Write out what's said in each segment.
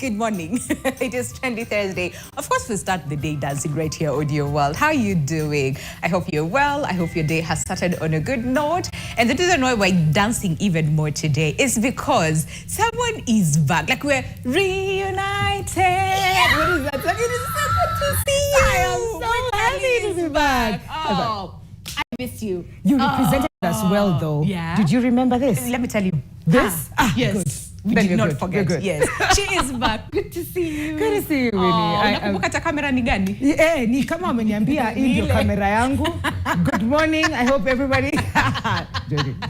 Good morning. It is Trendy Thursday. Of course, we start the day dancing right here, Audio World. How are you doing? I hope you're well. I hope your day has started on a good note. And the reason why we're dancing even more today is because someone is back. Like, we're reunited. Yeah. What is that? It is so good to see you. I am so happy to be back. Oh, I miss you. You represented us well, though. Yeah. Did you remember this? Let me tell you. This? Yes. Good. We Then did you're not good. forget. You're good. Yes. She is back. Good to see you. Good to see you, Winnie. Unakumbuka hata kamera ni gani? Ni kama ameniambia hii ndio kamera yangu. Good morning. I hope everybody.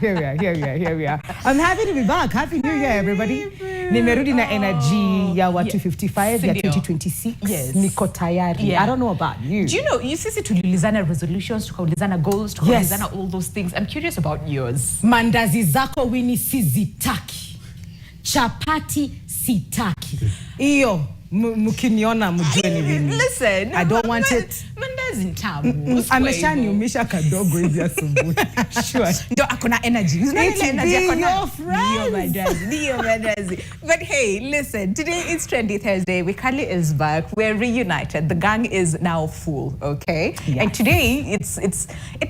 Here we are. I'm happy to be back. Happy New Year, everybody. Nimerudi na energy ya watu 55 ya 2026. Yes. Niko tayari. Yeah. I don't know about you. Do you know, you sisi tuliulizana resolutions, tukaulizana goals, tukaulizana all those things. I'm curious about yours. Mandazi zako Winnie sizitaki. Chapati sitaki. Iyo mkiniona mjue ni Winnie. Listen, I don't want it. Mandazi ntamu. Ameshaniumisha kadogo hivi asubuhi. Sure. Ndio akona energy. It's be your friends. Your mandazi. But hey, listen, today is Trendy Thursday. Wikali is back. We're reunited. The gang is now full, okay? Yes. And today it's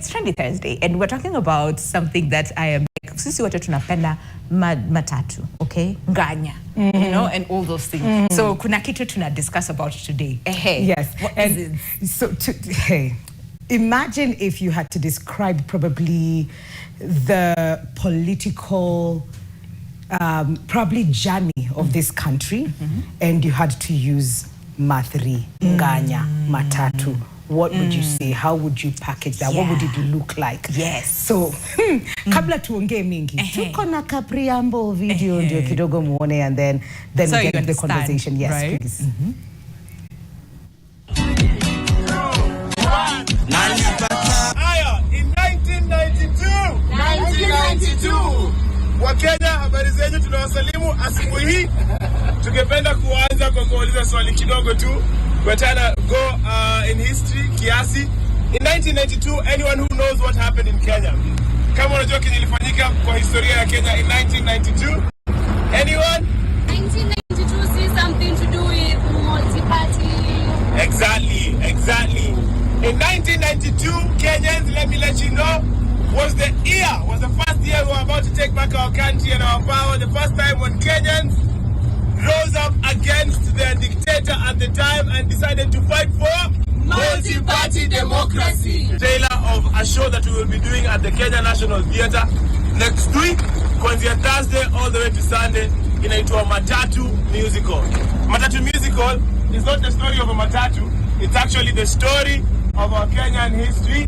Trendy Thursday, and we're talking about something that I am sisi wote tunapenda matatu, okay? Nganya, you know, and all those things. So kuna kitu tuna discuss about today. Hey, yes. What and is it? So hey, imagine if you had to describe probably the political probably journey of this country, and you had to use mathri, nganya, matatu. What would you say? How would you package that? What would it look like? Yes. So, kabla tuongee mingi, tuko na kapriambo video ndio kidogo muone, and then so we get into the conversation. Yes, right? please. Haya, in 1992, Wakenya, habari zenyu, tunawasalimu asubuhi hii. Tungependa kuanza kwa kuuliza swali kidogo tu. We're trying to go in history kiasi. In 1992, anyone who knows what happened in Kenya? Kama unajua kenye ilifanyika kwa historia ya Kenya in 1992? Anyone? 1992 sees something to do with multi-party. Exactly. In 1992, Kenyans, let me let you know, was the first year we were about to take back our country and our power. The first time when Kenyans rose up against their dictator at the time and decided to fight for Multi-party democracy. Trailer of a show that we will be doing at the Kenya National Theatre next week, kuanzia Thursday all the way to Sunday, inaitwa Matatu Musical. Matatu Musical is not the story of a matatu, it's actually the story of our Kenyan history.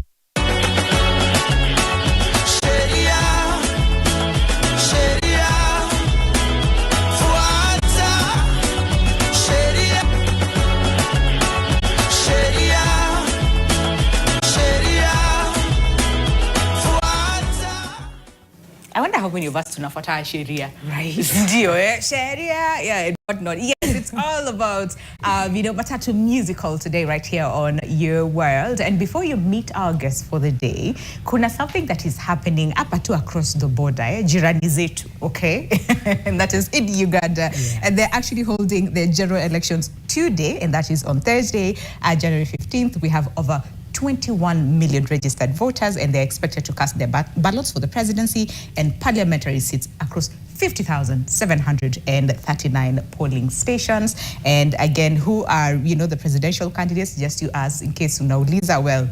I wonder how many of us tunafuata sheria. Right. Ndio, sheria, yeah, and whatnot. Yes, it's all about, Matatu Musical today right here on Your World. And before you meet our guests for the day, kuna something that is happening hapa tu across the border, jirani zetu, okay? And that is in Uganda. Yeah. And they're actually holding their general elections today, and that is on Thursday, January 15th. We have over 21 million registered voters, and they're expected to cast their ballots for the presidency and parliamentary seats across 50,739 polling stations. And again, who are, the presidential candidates? Just to ask, in case unauliza, well,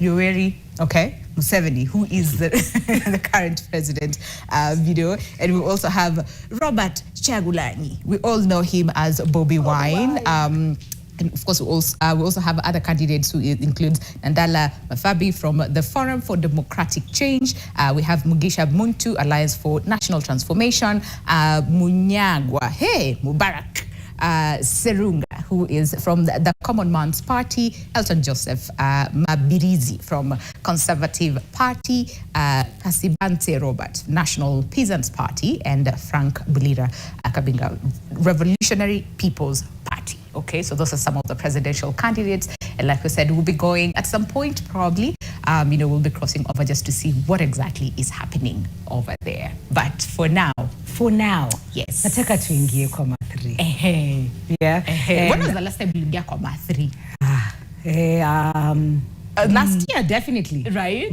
Yoweri, okay, Museveni, who is the, the current president, and we also have Robert Chagulanyi. We all know him as Bobby Wine. And of course, we also have other candidates who include Nandala Mafabi from the Forum for Democratic Change. We have Mugisha Muntu, Alliance for National Transformation. Munyagwa, Mubarak Serunga, who is from the Common Man's Party. Elton Joseph Mabirizi from Conservative Party. Kasibante Robert, National Peasants Party. And Frank Bulira Kabinga, Revolutionary People's Party. Okay, so those are some of the presidential candidates. And like we said, we'll be going at some point, probably, we'll be crossing over just to see what exactly is happening over there. But for now, for now. Yes. Nataka tuingie kwa ma 3. Yeah. When was the last time you got ma 3? Last year definitely. Right?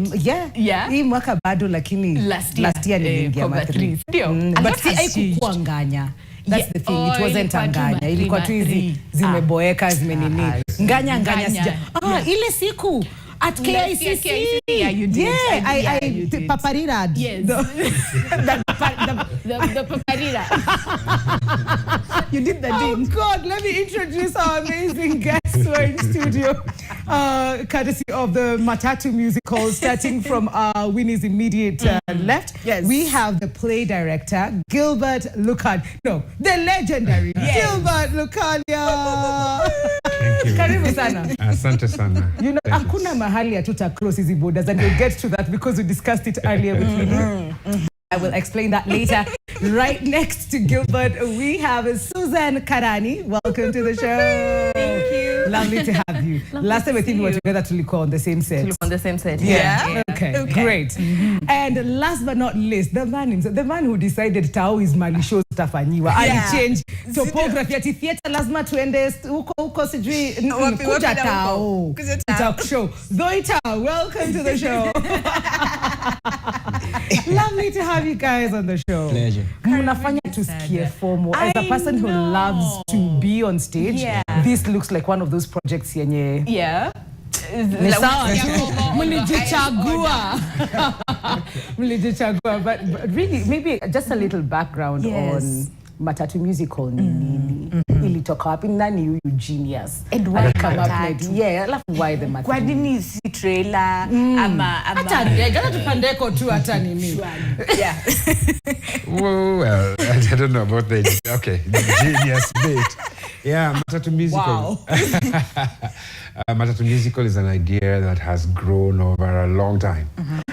Yeah. Hii mwaka bado lakini last year niliingia ma 3. But si haikuwa nganya. That's the thing. It wasn't nganya. Ilikuwa tu hizi zimeboeka zimenini. Nganya sija. Ile siku at KICC. Yeah, you did. Yeah, you did. Paparira. Yes. The paparira. You did the Oh God, let me introduce our amazing guests who are in studio. Courtesy of the Matatu musical, starting from Winnie's immediate left. Yes. We have the play director, Gilbert Lukan. No, the legendary Gilbert Lukalia. Thank you. Karibu sana. Asante sana. You know, hakuna mahali hatuta cross hizi borders, and we'll get to that because we discussed it earlier with Winnie. I will explain that later. Right next to Gilbert, we have Susan Karani. Welcome to the show. Thank you. Lovely to have you. Last time I think we were together to look on the same set. On the same set. Yeah. Okay. Great. And last but not least, the man who decided Tao is Mali shows tafanyiwa. And change topography at theater lazima tuende huko sijui kuja Tao. Talk show. Zoita, welcome to the show. Lovely to have you guys on the show. Pleasure. Mnafanya tusikie FOMO. As a person who loves to be on stage, this looks like one of those projects yenye. Yeah. Ni sawa mlijichagua. But really, maybe just a little background on Matatu musical ni nini? Ilitoka wapi? Nani huyu genius? And why Matatu? Alafu why the Matatu? Kwa nini si trailer ama hata tupandeko tu hata nini? Yeah. Well, I don't know about the genius bit. Yeah, Matatu musical. Wow. Matatu musical is an idea that has grown over a long time.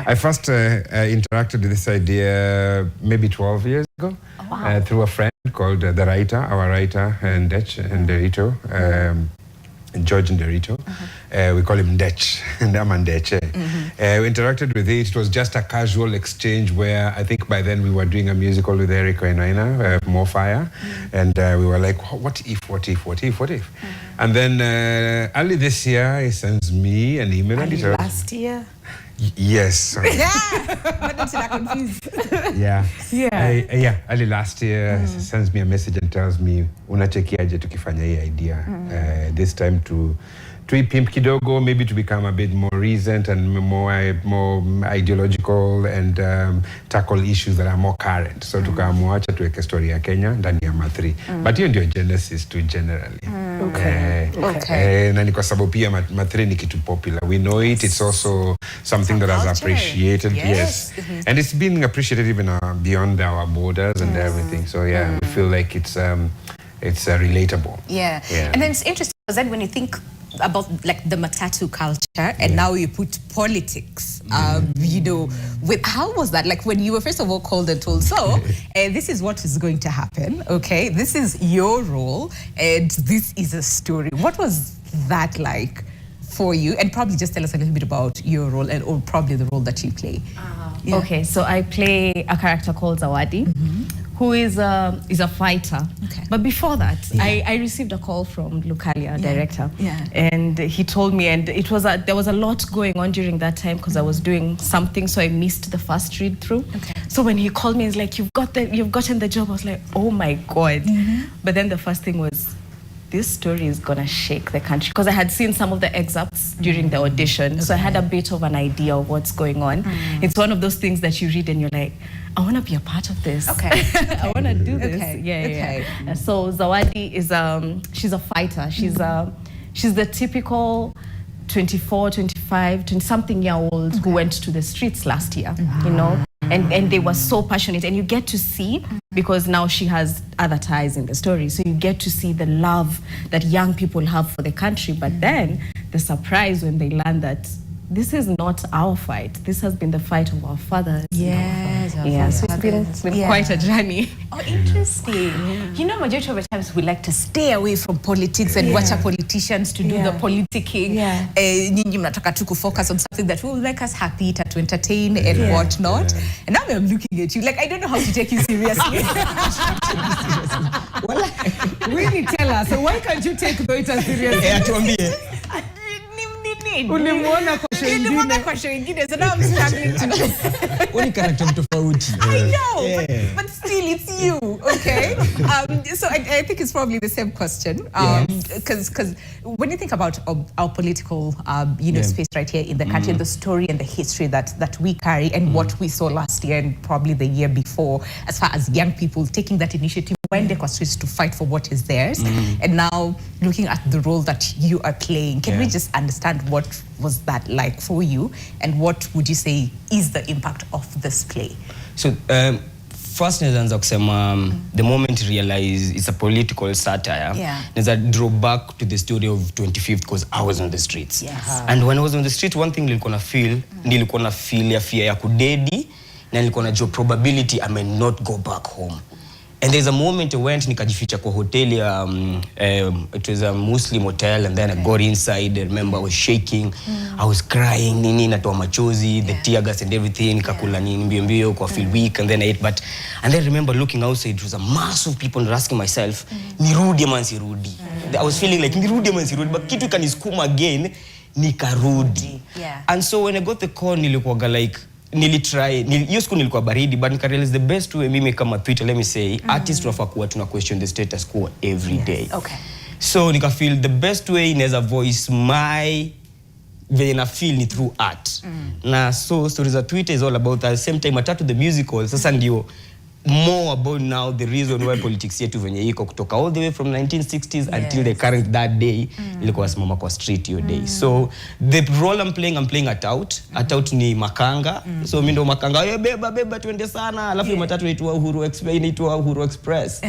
I first interacted with this idea maybe 12 years ago through a friend called our writer, Ndech Nderito, George Nderito. We call him Ndech, Ndama Ndeche. We interacted with it. It was just a casual exchange where I think by then we were doing a musical with Eric Wainaina, More Fire. And we were like, what if? And then early this year, he sends me an email. Last year? Yes. Sorry. Early last year, he sends me a message and tells me, unachekiaje tukifanya hii idea. This time to pimp kidogo, maybe to become a bit more recent and more ideological and tackle issues that are more current. So tukamuacha tuweke story ya Kenya ndani ya Ma3. But hiyo ndio genesis to generally. Na ni kwa sababu pia Ma3 ni kitu popular. We know it. It's also something that has appreciated. Yes. And it's been appreciated even beyond our borders and everything. So we feel like it's relatable. Yeah. And then it's interesting because then when you think about like the Matatu culture and now you put politics, you know, with how was that like when you were first of all called and told, so this is what is going to happen, okay, this is your role and this is a story. What was that like for you? And probably just tell us a little bit about your role and or probably the role that you play. Okay, so I play a character called Zawadi, who is a fighter. Okay. But before that, I received a call from Lukalia, director, and he told me, and it was there was a lot going on during that time because I was doing something, so I missed the first read through. Okay. So when he called me, he's like, you've gotten the job. I was like, oh my God. But then the first thing was, this story is gonna shake the country, because I had seen some of the excerpts during the audition, so I had a bit of an idea of what's going on. It's one of those things that you read and you're like, I want to be a part of this. Okay. I want to do this. Okay. Yeah. So Zawadi is she's a fighter. She's the typical 24, 25, 20-something year old who went to the streets last year, you know, and they were so passionate, and you get to see, because now she has other ties in the story, so you get to see the love that young people have for the country. But then the surprise when they learn that this is not our fight. This has been the fight of our fathers. Yes. Yeah, so it's been quite a journey. Oh, interesting. You know, majority of the times we like to stay away from politics and watch our politicians to do the politicking. Nyinyi mnataka tu focus on something that will make us happy, to entertain and whatnot. And now I'm looking at you like I don't know how to take you seriously. Really tell us. So why can't you take Goita seriously? Ulimuona kwa show ingine. So now I'm struggling to. Only character tofauti. I know, but still it's you, okay? So I think it's probably the same question, because when you think about our political, space right here in the country, the story and the history that we carry, and what we saw last year and probably the year before, as far as young people taking that initiative when they cross streets to fight for what is theirs, and now looking at the role that you are playing, can we just understand what was that like for you, and what would you say is the impact of this play? So first naanza kusema the moment you realize it's a political satire, naanza draw back to the story of 25th because I was on the streets. And when I was on the streets, one thing nilikuwa na feel ya fear ya kudedi, na nilikuwa na job probability I may not go back home. And there's a moment I went nikajificha kwa hotel it was a Muslim hotel, and then I got inside. I remember I was shaking, I was crying, nini natoa machozi, the tear gas and everything, nikakula nini mbio kwa feel weak, and then I ate. And then I remember looking outside, it was a mass of people, and asking myself, nirudi ama nsirudi. I was feeling like nirudi ama nsirudi, but kitu ikaniskuma again, nikarudi. And so when I got the call, nilikuwa like hiyo siku nilikuwa baridi, but nika realize the best way mimi kama Twitter, let me say, artists tunafakuwa tuna question the status quo every day. So nika feel the best way inaweza voice my venye na feel ni through art. Na so stories of Twitter is all about that. Same time Matatu the musical, sasa ndio more about now the reason why politics yetu venye iko kutoka all the way from 1960s until the current that day, ilikuwa simama kwa street hiyo day. So the role I'm playing at out ni makanga. So mimi ndo makanga, beba tuende sana, alafu Matatu inaitwa Uhuru Express.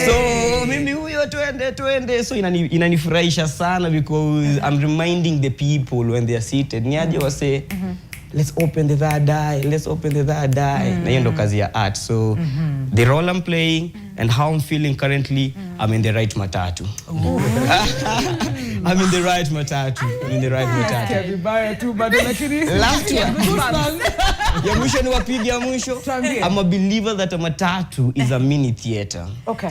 So mimi huyo tuende. So inanifurahisha sana because I'm reminding the people when they are seated, niaje wase let's open the third eye. Na hiyo ndo kazi ya art. So the role I'm playing and how I'm feeling currently, I'm in the right Matatu. I'm in the right Matatu. Vibaya tu bado lakini last year ya mwisho ni wapigi ya mwisho. I'm a believer that a Matatu is a mini theater. Okay.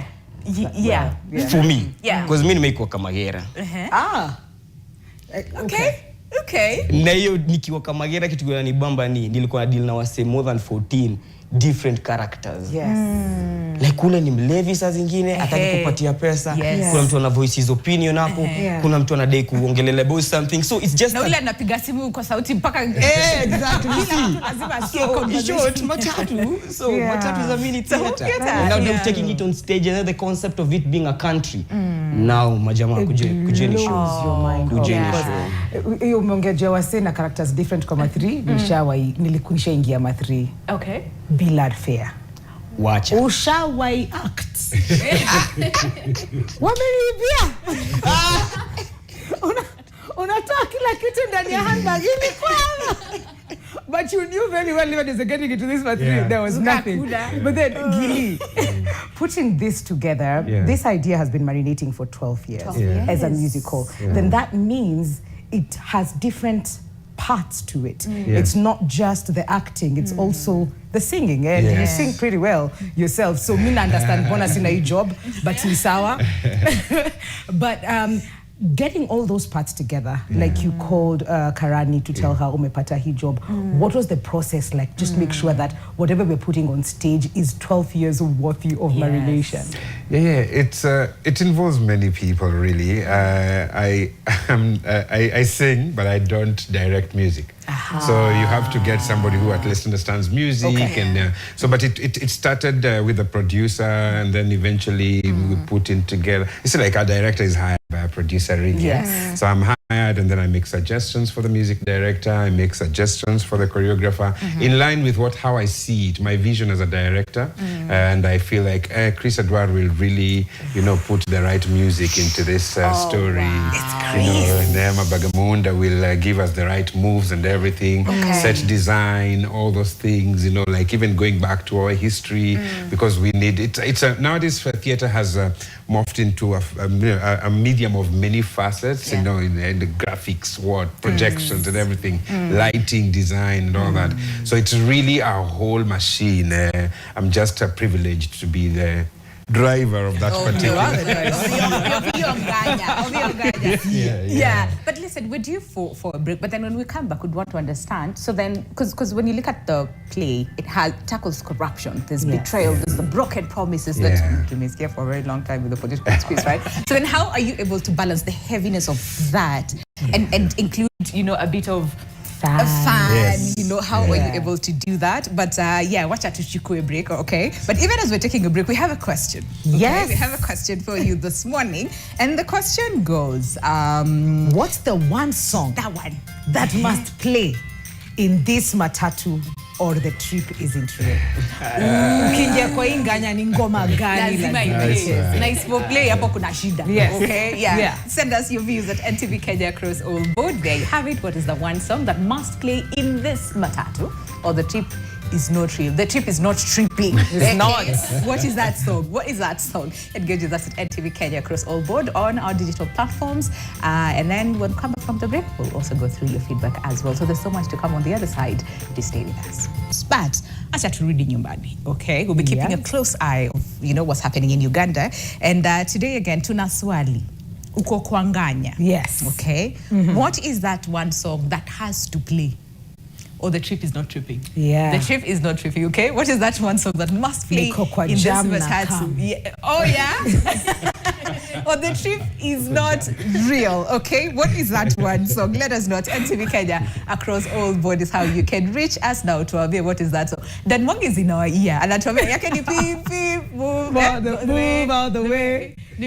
For me. Because mimi nimeikuwa kama Gera. Okay. Na hiyo nikiwa kama Gera kitu kinanibamba ni nilikuwa na deal na wase more than 14 different characters. Like kule ni mlevi saa zingine ataki kupatia pesa. Kuna mtu ana voice his opinion hapo. Kuna mtu anadai kuongelelea about something. So it's just na ule anapiga simu kwa sauti mpaka exactly. Lazima so Matatu. So Matatu is a mini theater. And now they're taking it on stage, and the concept of it being a country. Now majamaa kujeni show. Hiyo umeongea wase na characters different kama 3 nilikunisha ingia ma 3. Okay. Billard Fair. Wacha. Ushawai act. Wamelibia. Unatoa kila kitu ndani ya handbag ilikuwa. But you knew very well even as you're getting into this material, there was nothing. But then, Gili, putting this together, this idea has been marinating for 12 years as a musical. Then that means it has different parts to it. It's not just the acting, it's also the singing, and you sing pretty well yourself. So me understand bona sina hii job, but ni sawa. But getting all those parts together, like you called Karani to tell her umepata hii job. What was the process like? Just make sure that whatever we're putting on stage is 12 years worthy of marination. It involves many people really. I sing, but I don't direct music. So you have to get somebody who at least understands music, and so. But it started with a producer, and then eventually we put it together. It's like our director is hired by a producer, really. So I'm hired and then I make suggestions for the music director, I make suggestions for the choreographer, in line with how I see it, my vision as a director. And I feel like Chris Edward will really, put the right music into this story. Wow. And Emma Bagamunda will give us the right moves and everything, set design, all those things, like even going back to our history, because we need it. Nowadays theater has morphed into a medium of many facets, in the graphics, projections and everything, lighting, design and all that. So it's really a whole machine. I'm just privileged to be the driver of that particular. Yeah. But listen, we're due for a break. But then when we come back, we'd want to understand. So then, because when you look at the play, it tackles corruption. There's betrayal. There's the broken promises that you may scare for a very long time with the political space, right? So then, how are you able to balance the heaviness of that and include, a bit of fan, how are you able to do that? But watch out to Chukwu break, okay? But even as we're taking a break, we have a question. Okay? Yes. We have a question for you this morning. And the question goes, what's the one song that must play in this Matatu or the trip isn't real? Ukiingia kwa inganya ni ngoma gani lazima iwe? Na isipoplay hapo kuna shida. Okay? Yeah. Send us your views at NTV Kenya across all board. There you have it. What is the one song that must play in this Matatu or the trip is not real? The trip is not tripping. It's not. What is that song? Engage with us at NTV Kenya across all board on our digital platforms. And then when we come back from the break, we'll also go through your feedback as well. So there's so much to come on the other side. Please stay with us. But acha turudi nyumbani, okay? We'll be keeping a close eye of, what's happening in Uganda. And today again, tuna swali. Uko kuanganya. Yes. Okay? What is that one song that has to play? Or the trip is not tripping. Yeah. The trip is not tripping, okay? What is that one song that must play in this Matatu? Yeah. Oh, yeah? Or the trip is not real, okay? What is that one song? Let us know at NTV Kenya across all borders how you can reach us now to Abia. What is that song? Dan Mwang is in our ear. And at Abia, yake ni beep, beep, move all the way. I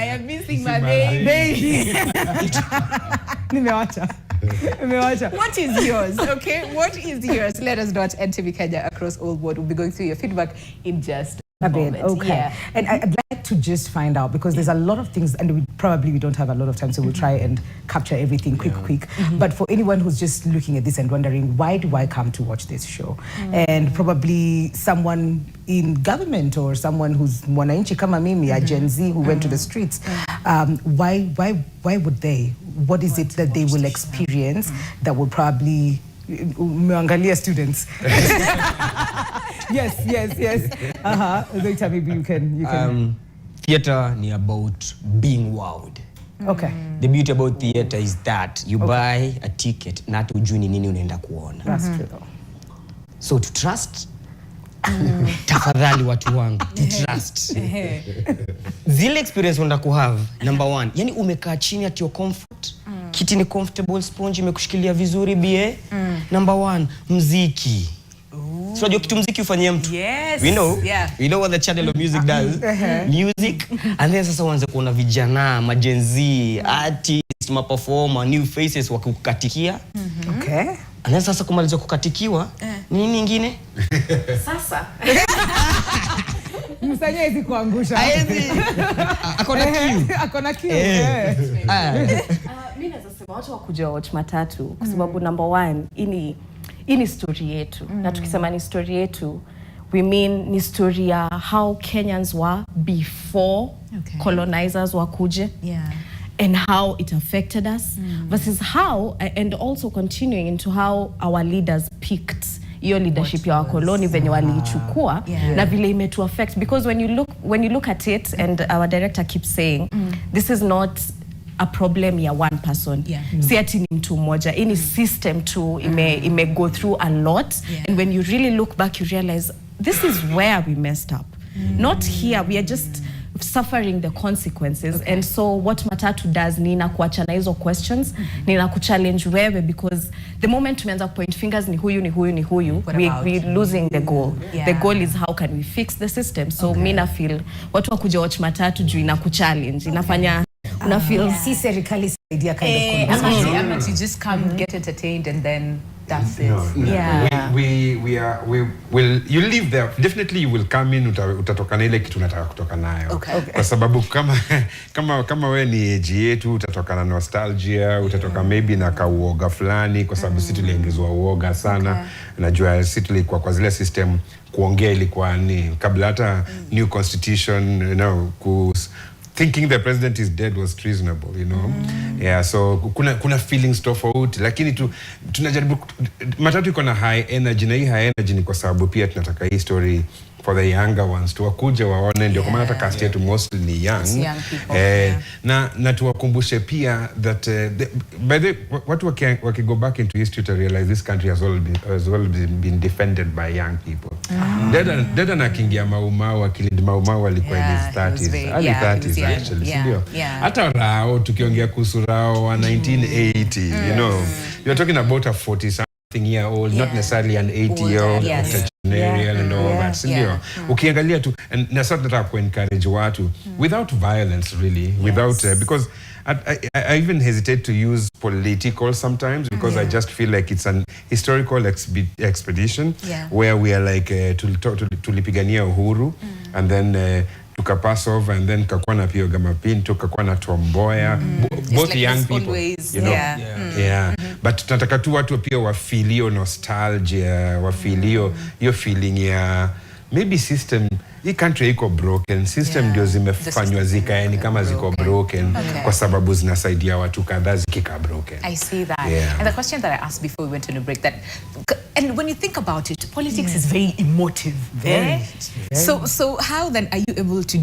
am missing my baby. What is yours? Okay, what is yours? Let us know at NTV Kenya across all board. We'll be going through your feedback in just a bit. Okay. Yeah. And I'd like to just find out, because there's a lot of things, and we don't have a lot of time, so we'll try and capture everything quick. But for anyone who's just looking at this and wondering, why do I come to watch this show? And probably someone in government or someone who's mwananchi kama mimi, a Gen Z who went to the streets, why would they? What is it that they will experience that will probably umeangalia students? Yes. Later, maybe you can. Theater ni about being wowed. Okay. The beauty about theater is that you buy a ticket na hata ujui ni nini unaenda kuona. That's true though. So to trust, tafadhali watu wangu, to trust. Zile experience wanda kuhave, number one, yani umekaa chini at your comfort, kiti ni comfortable, sponge imekushikilia vizuri bie. Number one, mziki. So unajua kitu muziki ufanyia mtu. Yes. We know what the channel of music does. Music. And then sasa uanze kuona vijana, majenzi, artists, performer, new faces wakukatikia. Okay. And then sasa kumaliza kukatikiwa, nini nyingine? Sasa. Msanya hizi kuangusha. Akona kiu. Mimi naweza sema watu wakuja watch Matatu kwa sababu number one, hii ni story yetu. Na tukisema ni story yetu, we mean ni story ya how Kenyans were before colonizers wakuje. Yeah. And how it affected us versus how, and also continuing into how our leaders picked your leadership ya wakoloni venye waliichukua na vile imetu affect, because when you look at it, and our director keeps saying this is not a problem ya one person. Si ati ni mtu mmoja, ini system tu ime go through a lot, and when you really look back you realize this is where we messed up. Not here, we are just suffering the consequences. And so what Matatu does ni inakuachana hizo questions, ni inakuchallenge wewe, because the moment tumeanza point fingers ni huyu, we losing the goal. The goal is how can we fix the system. So mina feel watu wakuja watch Matatu juu inakuchallenge, inafanya una feel si serikali idea kind of conversation. You just come get entertained and then that's it. We will, you live there, definitely you will come in, utatoka na ile kitu unataka kutoka nayo. Kwa sababu kama we ni age yetu, utatoka na nostalgia, utatoka maybe na kauoga fulani, kwa sababu sisi tuliingizwa uoga sana. Najua sisi tulikuwa kwa zile system kuongea ilikuwa ni kabla hata new constitution, you know, thinking the president is dead was treasonable, you know. Yeah, so kuna feelings tofauti, lakini tunajaribu Matatu iko na high energy, na hii high energy ni kwa sababu pia tunataka hii story for the younger ones wakuja waone, ndio kwa maana hata cast yetu mostly ni young people, na tuwakumbushe pia that by the watu waki go back into history to realize this country has all been defended by young people. Dada na kingia Maumau akilindi Maumau alikuwa in his 30s, early 30s actually, ndio. Hata Rao tukiongea kuhusu Rao wa 1980, you know, you're talking about a 40-something-year-old, not necessarily an 80-year-old octogenarian and all that. Ndio. Ukiangalia tu, na sasa nataka ku-encourage watu without violence really, without because I even hesitate to use political sometimes, because I just feel like it's an historical expedition where we are like tulipigania uhuru and then tukapass over, and then kakuwa na Pio Gamapinto, kakuwa na Tomboya, both like young people, always, you know, but tunataka tu watu pia wafilio nostalgia, wafilio hiyo feeling ya maybe system. Hii country iko broken, system ndio zimefanywa zikae ni kama ziko broken kwa sababu zinasaidia watu kadhaa zikika broken. I see that. And the question that I asked before we went on a break, that and when you think about it, politics is very emotive. Very. So how then are you able to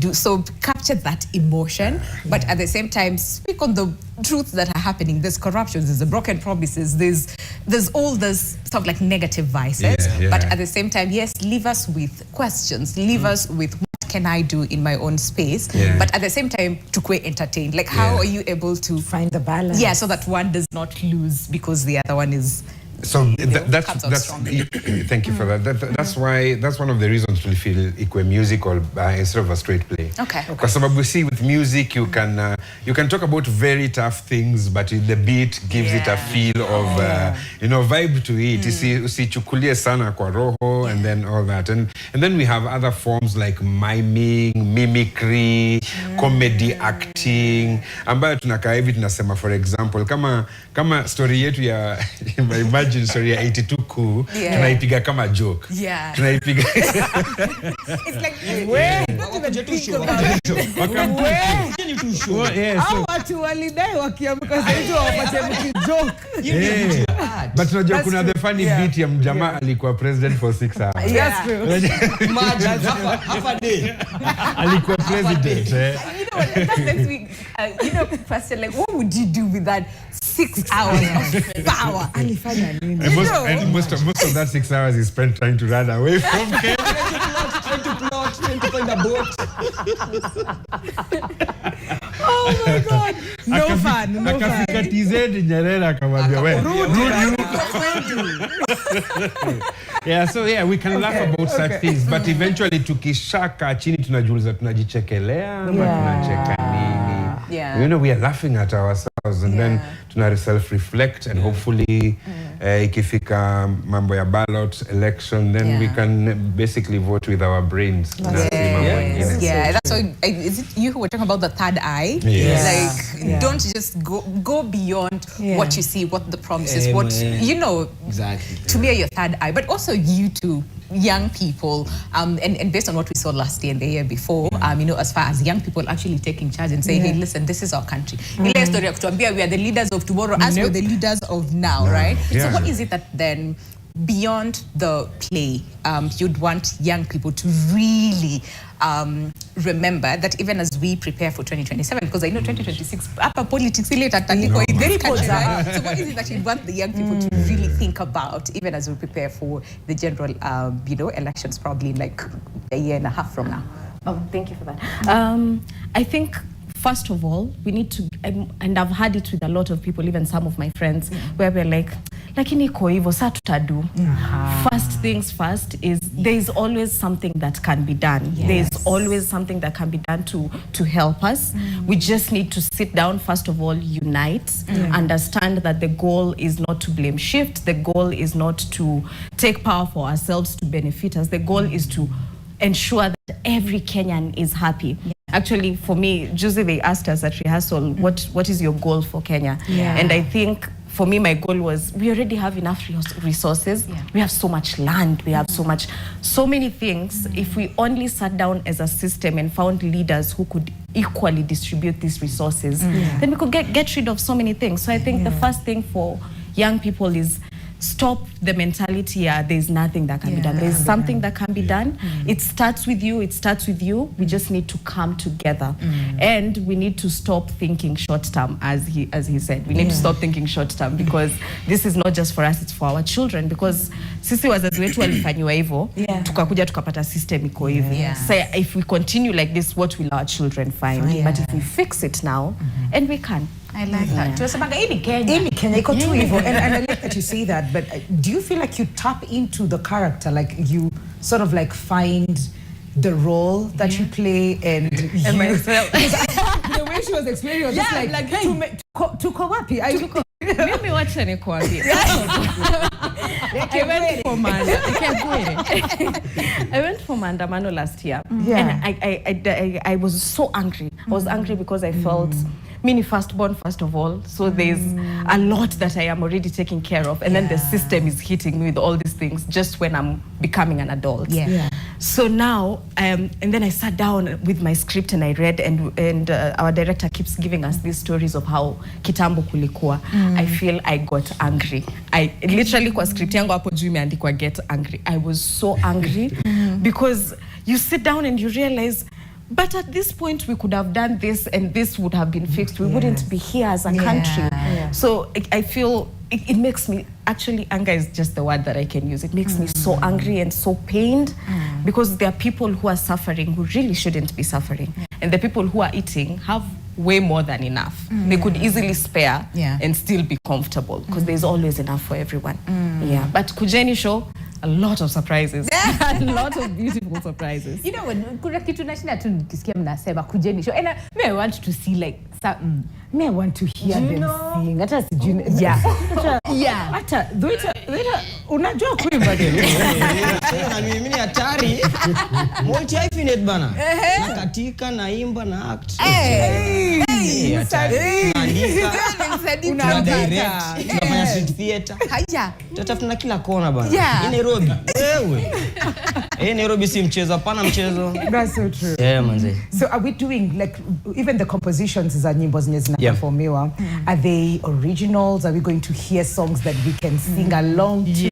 capture that emotion, but at the same time speak on the truths that are happening? There's corruption, there's the broken promises, there's all this sort of like negative vices, but at the same time, yes, leave us with questions, leave us with what can I do in my own space, but at the same time to quite entertain. Like how are you able to find the balance? Yeah, so that one does not lose because the other one is. So that's thank you for that. That's why, that's one of the reasons we feel equal musical instead of a straight play. Because we see with music you can talk about very tough things, but the beat gives it a feel of you know, vibe to it. Usichukulie sana kwa roho and then all that, and then we have other forms like miming, mimicry, comedy acting, ambayo tunakaa hivi tunasema, for example, kama story yetu ya imagine story ya 82 kuu tunaipiga kama joke. Tunaipiga it's like watu walidai wakiamka sasa wapate joke. But tunajua kuna the funny beat ya mjamaa alikuwa president for 6 hours. That's true. Imagine half a day alikuwa president. You know what, that makes me you know, question like, what would you do with that 6 hours of power? And most of that 6 hours is spent trying to run away from Kenya. trying to find a boat. Oh my God. No fun. Akafika TZ Nyerere akamwambia wewe rudi. So we can laugh about such things, but eventually tukishaka chini tunajiuliza tunajichekelea ama tunacheka nini? You know, we are laughing at ourselves, and then tuna self-reflect, and hopefully ikifika mambo ya ballot election, then we can basically vote with our brains. That's why is it you who were talking about the third eye? Like don't just go beyond what you see, what the promises, what you know. Exactly. To me, your third eye, but also you too, young people, and based on what we saw last year and the year before, you know, as far as young people actually taking charge and saying, hey, listen, this is our country. Ile story ya kutuambia we are the leaders of tomorrow as we're the leaders of now, right? So what is it that then, beyond the play, you'd want young people to really remember that even as we prepare for 2027, because I know 2026 upper politics in this country, right? So what is it that you'd want the young people to really think about even as we prepare for the general you know, elections probably in like a year and a half from now? Oh, thank you for that. I think first of all, we need to, and I've had it with a lot of people, even some of my friends, where we're like, lakini iko hivyo, sa tutadu. First things first is there is always something that can be done. Yes. There is always something that can be done to help us. We just need to sit down, first of all, unite, understand that the goal is not to blame shift. The goal is not to take power for ourselves to benefit us. The goal is to ensure that every Kenyan is happy. Actually, for me, Jose, they asked us at rehearsal, what is your goal for Kenya? And I think for me, my goal was, we already have enough resources. We have so much land. We have so many things. If we only sat down as a system and found leaders who could equally distribute these resources, then we could get rid of so many things. So I think the first thing for young people is stop the mentality, there's nothing that can be done. There's something that can be done. It starts with you. We just need to come together. And we need to stop thinking short term, as he said. We need to stop thinking short term, because this is not just for us, it's for our children. Because sisi wazazi wetu walifanywa hivyo, tukakuja tukapata system iko hivi. So if we continue like this, what will our children find? But if we fix it now, and we can. I like that. Tunasemanga hii ni Kenya iko tu hivyo. And I like that you say that, but do you feel like you tap into the character, like you sort of like find the role that you play and myself. The way she was explaining, was just like hey, tuko wapi? Mimi wacha nikuambie. I went for maandamano last year, and I was so angry. I was angry because I felt mini firstborn, first of all, so there's a lot that I am already taking care of, and then the system is hitting me with all these things just when I'm becoming an adult. So now, and then I sat down with my script and I read, and our director keeps giving us these stories of how kitambo kulikuwa. I feel I got angry. I literally kwa script yangu hapo juu imeandikwa get angry. I was so angry because you sit down and you realize, but at this point we could have done this and this would have been fixed. We wouldn't be here as a country. So I feel it makes me, actually anger is just the word that I can use. It makes me so angry and so pained because there are people who are suffering who really shouldn't be suffering. And the people who are eating have way more than enough. They could easily spare and still be comfortable because there's always enough for everyone. But Kujeni show, a lot of surprises. A lot of beautiful surprises. You know what, kuna kitu nashinda tu nikisikia mnasema Kujeni show, and I want to see like me I want to hear them sing. Hata sijui. Hata unajua kuimba tena. Na mimi ni hatari. Multi hyphenate bana. Nakatika, naimba, na act. Una direct, tunafanya street theater. Haya. Tutafuna kila kona bana. Hii Nairobi. Wewe. Nairobi si mchezo, hapana mchezo. That's so true. Manze. So are we doing like even the compositions za nyimbo zenye zinaperformiwa? Are they originals? Are we going to hear songs that we can sing along to?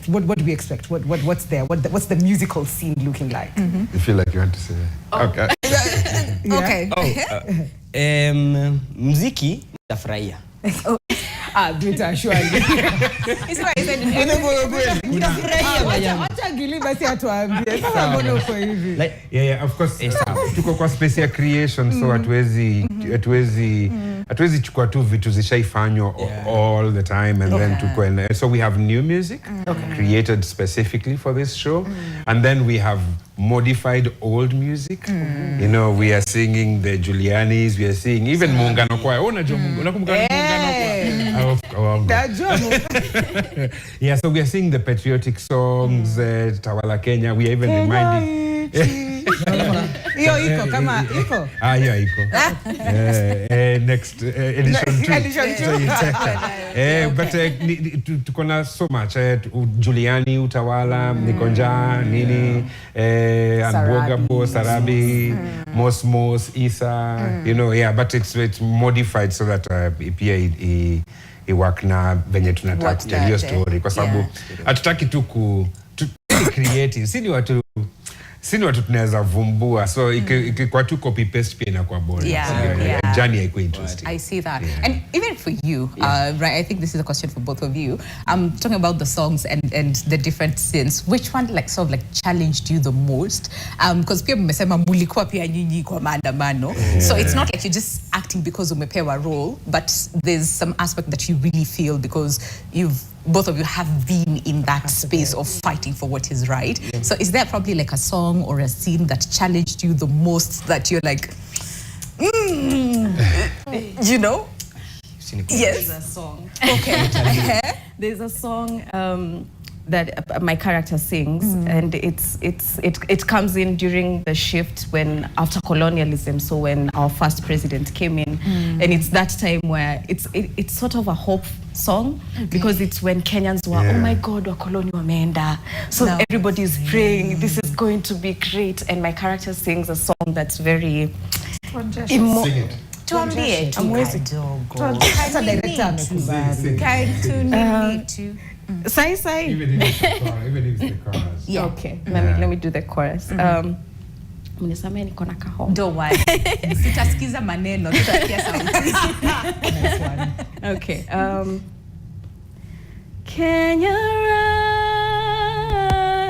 What do we expect? What's there? What's the musical scene looking like? You feel like you want to say okay. Okay. Muziki tafurahia. Bita surely. It's why I said Acha Gili basi atuambie. Sasa mbona uko hivi? Of course. Tuko kwa space ya creation, so hatuwezi chukua tu vitu zishaifanywa all the time and then tuko. So we have new music created specifically for this show, and then we have modified old music. You know, we are singing the Julianis, we are singing even Muungano Choir. Unajua unakumbuka Muungano Choir? Yeah, so we are singing the patriotic songs, Tawala Kenya. We are even reminding. Hiyo iko kama iko. Hiyo iko. Next edition 2. But tuko na so much. Juliani, Utawala, Nikonja, Nini, Anboga, Sarabi, Mos, Isa, you know, but it's modified so that I work na venye tunataka kutelea hiyo story kwa sababu hatutaki tu creative. sini watu tunaweza vumbua, so ikikuwa tu copy paste pia inakuwa boring. Journey haikuwa interesting. I see that. And even for you, right, I think this is a question for both of you. Talking about the songs and the different scenes, which one like sort of like challenged you the most? Because pia mmesema mulikuwa pia nyinyi kwa maandamano. So it's not like you're just acting because umepewa role, but there's some aspect that you really feel because both of you have been in that space of fighting for what is right. So is there probably like a song or a scene that challenged you the most that you're like, you know? Yes. There's a song. Okay. There's a song that my character sings, and it comes in during the shift when after colonialism, so when our first president came in, and it's that time where it's sort of a hope song, because it's when Kenyans were, oh my God, wakoloni wameenda, so everybody's praying this is going to be great, and my character sings a song that's very Tuambie tu kidogo. Hata director amekubali. Sai. Even if it's the chorus. Yeah. Okay. Let me do the chorus. Mnisamee niko na kahoma. Don't worry. Sitasikiza maneno, tutasikia sauti. Okay. Kenya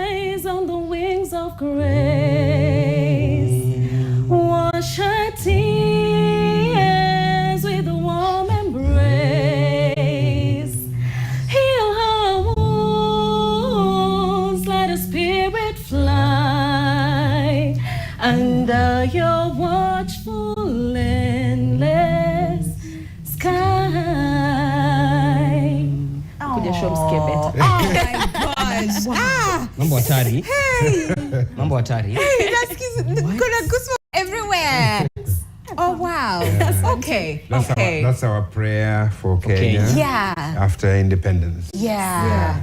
rise on the wings of grace. Wash her tears with a warm embrace. Heal her wounds, let her spirit fly under your watchful endless sky. Kuja show msikie better. Oh my gosh. Mambo hatari. Mambo hatari. Kuna goosebumps everywhere. Oh wow. Okay. That's our prayer for Kenya. Yeah. After independence. Yeah.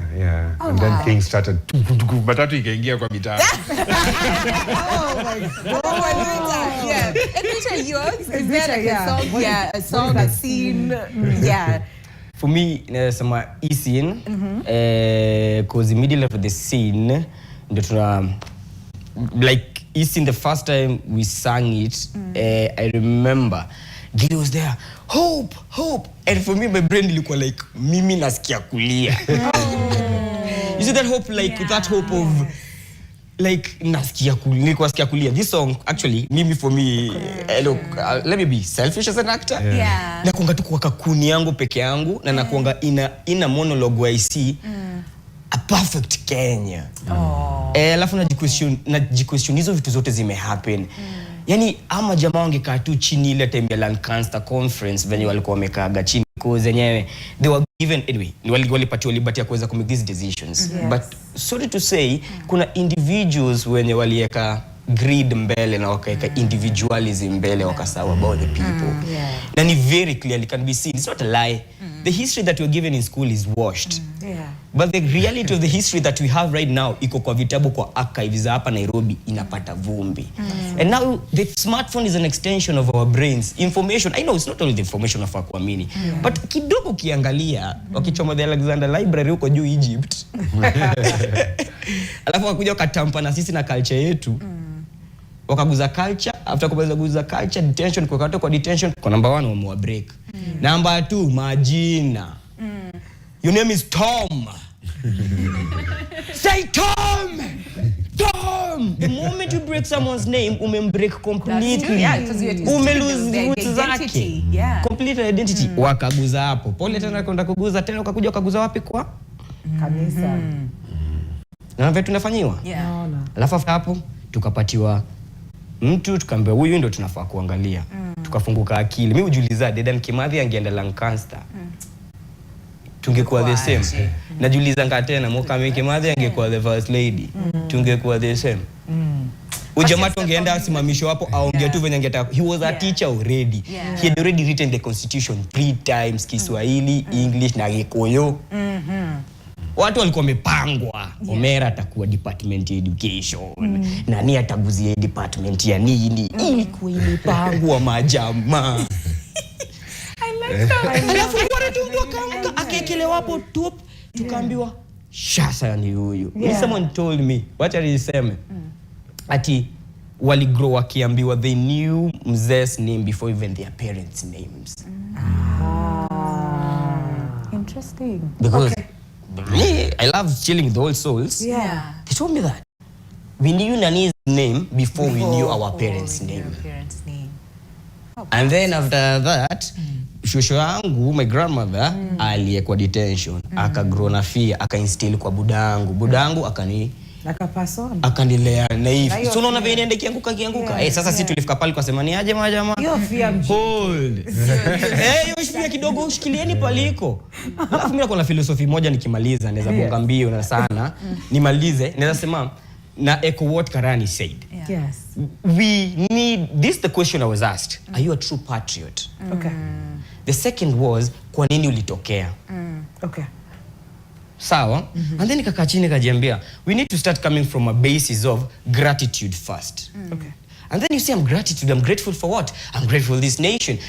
And then things started. Matatu ikaingia kwa mitaa. Oh my God. Yeah. And which are yours? Is there like a song? Yeah, a song, a scene. Yeah. For me, nasema hii scene, cause in the middle of the scene, ndio tuna like hii scene, the first time we sang it, I remember Gilly was there, hope, and for me my brain ilikuwa like mimi nasikia kulia. You see that hope, like that hope of like nasikia kulia. This song actually, mimi for me, look, let me be selfish as an actor. Na kuanga tu kwa kakuni yangu peke yangu, na nakuanga in a monologue where I see a perfect Kenya. Alafu najiquestion hizo vitu zote zimehappen. Yani ama jamaa wangekaa tu chini ile time ya Lancaster conference venye walikuwa wamekaaga chini cause zenyewe they were given anyway, walipatiwa liberty ya kuweza ku make these decisions. But sorry to say, kuna individuals wenye walieka greed mbele na wakaeka individualism mbele, wakasahau about the people. Na ni very clearly can be seen. It's not a lie. The history that we're given in school is washed. But the reality of the history that we have right now iko kwa vitabu, kwa archives hapa Nairobi inapata vumbi. And now the smartphone is an extension of our brains. Information, I know it's not all the information of kuamini, but kidogo kiangalia wakichoma the Alexander Library huko juu Egypt. Alafu wakuja wakatampa na sisi na culture yetu. Wakaguza culture, after kuguza culture, detention, kwa detention, kwa number 1 wamewa break. Number 2, majina. Your name is Tom. Say Tom! Tom! The moment you break someone's name, break completely. Lose roots zake. Complete identity. Wakaguza hapo. Pole tena kwenda kuguza tena, ukakuja ukaguza wapi kwa? Kanisa. Na vitu tunafanyiwa? Alafu hapo tukapatiwa mtu, tukaambiwa huyu ndio tunafaa kuangalia. Tukafunguka akili. Mimi hujiuliza Dedan Kimathi angeenda Lancaster, tungekuwa the same. Najiuliza tena Mokame Kimathi angekuwa the first lady, tungekuwa the same. Ujamaa tungeenda asimamisho hapo aongea tu venye angetaka. He was a teacher already. He had already written the constitution 3 times, Kiswahili, English na Gikuyu. Watu walikuwa wamepangwa. Omera atakuwa department ya education. Nani ataguzia department ya nini? Ilikuwa imepangwa majamaa. Alafu kwa tu akaamka akekelewa hapo top, tukaambiwa shasa ni huyu. Someone told me, what are you saying? ati waligrow wakiambiwa they knew mzes name before even their parents names. Interesting. Because me, I love chilling with the old souls. Yeah. They told me that we knew Nani's name before we knew our parents' name. And then after that, shosho yangu, my grandmother, aliyekwa detention, akagrow na fear, akainstill kwa budangu. Budangu akanilea na hivi. So unaona vile inaenda kianguka. Sasa sisi tulifika pale kwa sema ni aje majamaa. Hold. Hiyo shifia kidogo ushikilieni paliko. Alafu mimi kuna philosophy moja nikimaliza naweza bonga mbio na sana. Nimalize naweza sema na echo what Karani said. Yes. We need this the question I was asked. Are you a true patriot? Okay. The second was kwa nini ulitokea? Okay. Sawa? And then nikakaa chini kajiambia we need to start coming from a basis of gratitude first. Okay. And then you say I'm grateful for what? I'm grateful for this nation.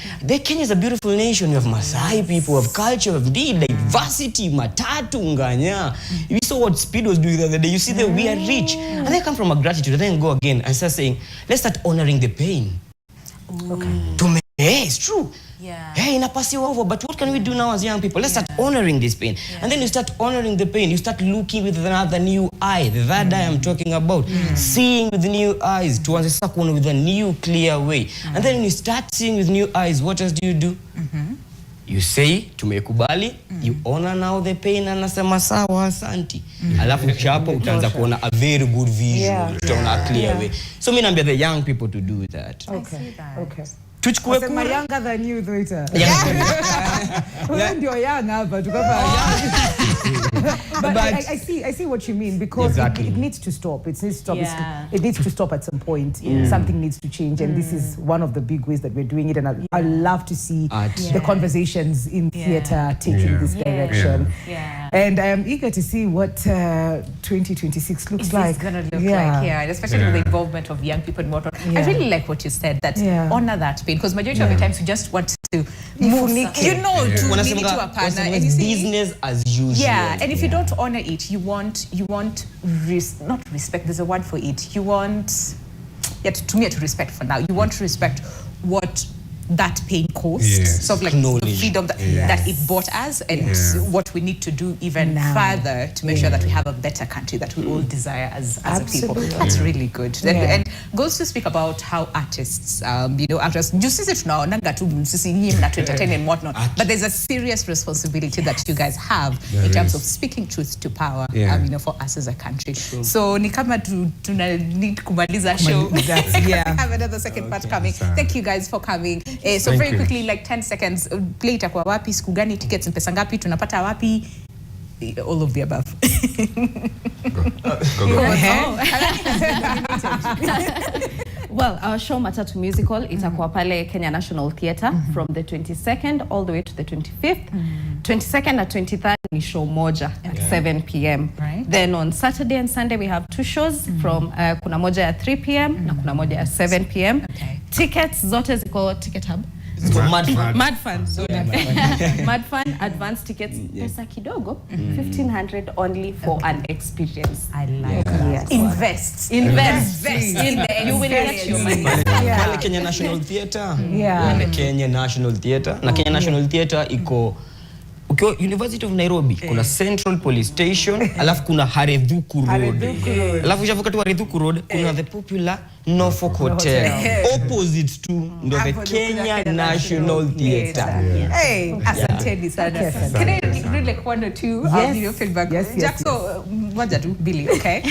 Kenya is a beautiful nation. We have Masai people, we have culture, we have diversity, Matatu, Nganya. You saw what Speed was doing the other day. You see that we are rich. And then come from a gratitude and then go again and start saying, let's start honoring the pain. Okay. It's true. Yeah. Hey, inapasiwa over, but what can we do now as young people? Let's start honoring this pain. And then you start honoring the pain. You start looking with another new eye. The third eye I'm talking about. Seeing with new eyes. Tuanze sasa kuona with a new clear way. And then when you start seeing with new eyes, what else do you do? You say, tumekubali. You honor now the pain and nasema sawa asanti. Alafu kisha hapo utaanza kuona a very good vision. Utaona a clear way. So mimi naambia the young people to do that. Okay. Okay. Tuchukue kura. Younger than you, Thoita. Yeah. You're young, but I see what you mean, because exactly. it needs to stop. It needs to stop. Yeah. It needs to stop at some point. Something needs to change, and this is one of the big ways that we're doing it. And I love to see the conversations in theatre taking this direction. Yeah. And I am eager to see what 2026 looks like. It's going to look like, and especially with the involvement of young people and whatnot. I really like what you said, that honor that pain, because majority of the times you just want to move, to mean it to a partner. And you see, business as usual. Yeah, and if you don't honor it, you want not respect, there's a word for it. You want, to me, to respect for now. You want to respect what that pain cost, sort of like the freedom that it bought us, and what we need to do even further to make sure that we have a better country that we all desire as a people. That's really good. And goes to speak about how artists, actors, just tunaonanga tu sisi nyinyi mna entertain and whatnot, but there's a serious responsibility that you guys have in terms of speaking truth to power, for us as a country. So ni kama tuna need kumaliza show. We have another second part coming. Thank you guys for coming. So very quickly, like 10 seconds, play itakuwa wapi, siku gani, tickets mpesa ngapi, tunapata wapi, all of the above. Well, our show Matatu Musical itakuwa pale Kenya National Theatre from the 22nd all the way to the 25th. 22nd and 23rd ni show moja at 7 p.m. Right. Then on Saturday and Sunday we have two shows from kuna moja at 3 p.m. na kuna moja at 7 p.m. Okay. Tickets zote ziko Ticket Hub. Mad Fun. Mad Fun advance tickets pesa kidogo 1,500 only for an experience. I like that. Invest in the you will get your money. Pale Kenya National Theatre. Kenya National Theatre. Na Kenya National Theatre iko ukiwa University of Nairobi, kuna Central Police Station, alafu kuna Haredhuku Road. Alafu ushavuka tu Haredhuku Road, kuna the popular Norfolk Hotel. Opposite to the Kenya National Theatre. Hey, asanteni sana. Can I read like one or two of your feedback? Jackso, moja tu, Billy, okay?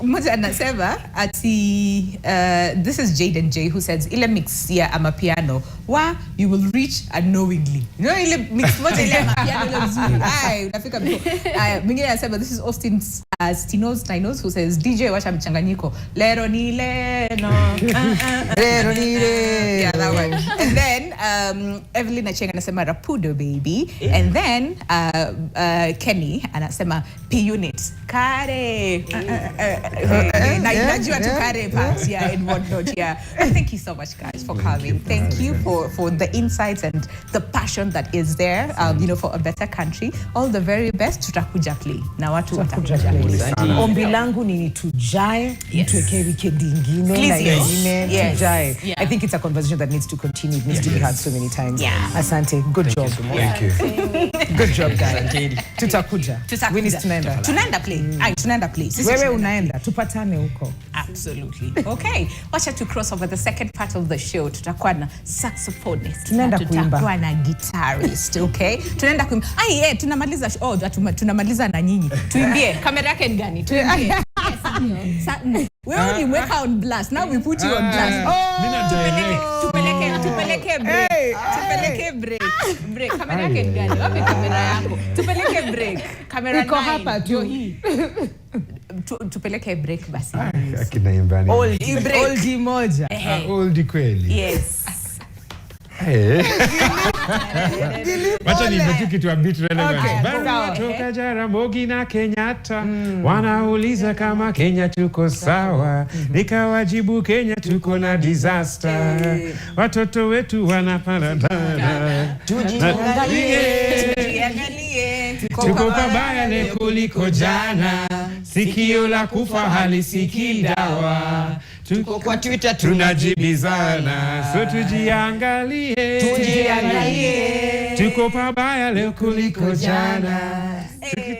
Moja anasema ati, this is Jaden J who says, ile mix ya amapiano, you will reach unknowingly. No, ile mix moja ile amapiano ile mzuri. Ay, unafika mko. Mwingine anasema, this is Austin Stinos who says, DJ wacha mchanganyiko. Lero ni leno. Lero ni le. Yeah, that one. And then Evelyn Achenga anasema Rapudo baby. And then Kenny anasema P unit. Kare. Najua tu kare parts, and whatnot, Thank you so much guys for coming. Thank you for the insights and the passion that is there, for a better country. All the very best. Tutakuja play. Na watu watakuja play. sana. Ombi langu ni tujae, tuweke weekend ingine na ingine, tujae. I think it's a conversation that needs to continue. It needs to be had so many times. Asante, good job. Thank you. Good job, guys. Tutakuja. Winnie tunaenda. Tunaenda play. Tunaenda play. Wewe unaenda, tupatane huko. Absolutely. Okay. Wacha to cross over the second part of the show. Tutakuwa na saxophonist. Tunaenda kuimba. Tutakuwa na guitarist, okay? Tunaenda kuimba. Tunamaliza tunamaliza na nyinyi. Tuimbie. Kamera yake ni gani? Tuimbie. Wewe ulimweka on blast. Now we put you on blast. Tupeleke break. Tupeleke break. Break. Kamera yake ni gani? Wapi kamera yako? Tupeleke break. Kamera iko hapa tu. Tupeleke break basi. Akina imbani. Oldie moja. Oldie kweli. Yes. Wacha niimbe kitu ya beat relevant. Sawa. Toka Jaramogi na Kenyatta wanauliza kama Kenya tuko sawa, nikawajibu Kenya tuko na disaster, watoto wetu wanaparadana, tujiangalie, tuko pabaya leo kuliko jana, sikio la kufa halisikii dawa, tuko kwa Twitter tunajibizana, so tujiangalie, tuko pabaya leo kuliko jana.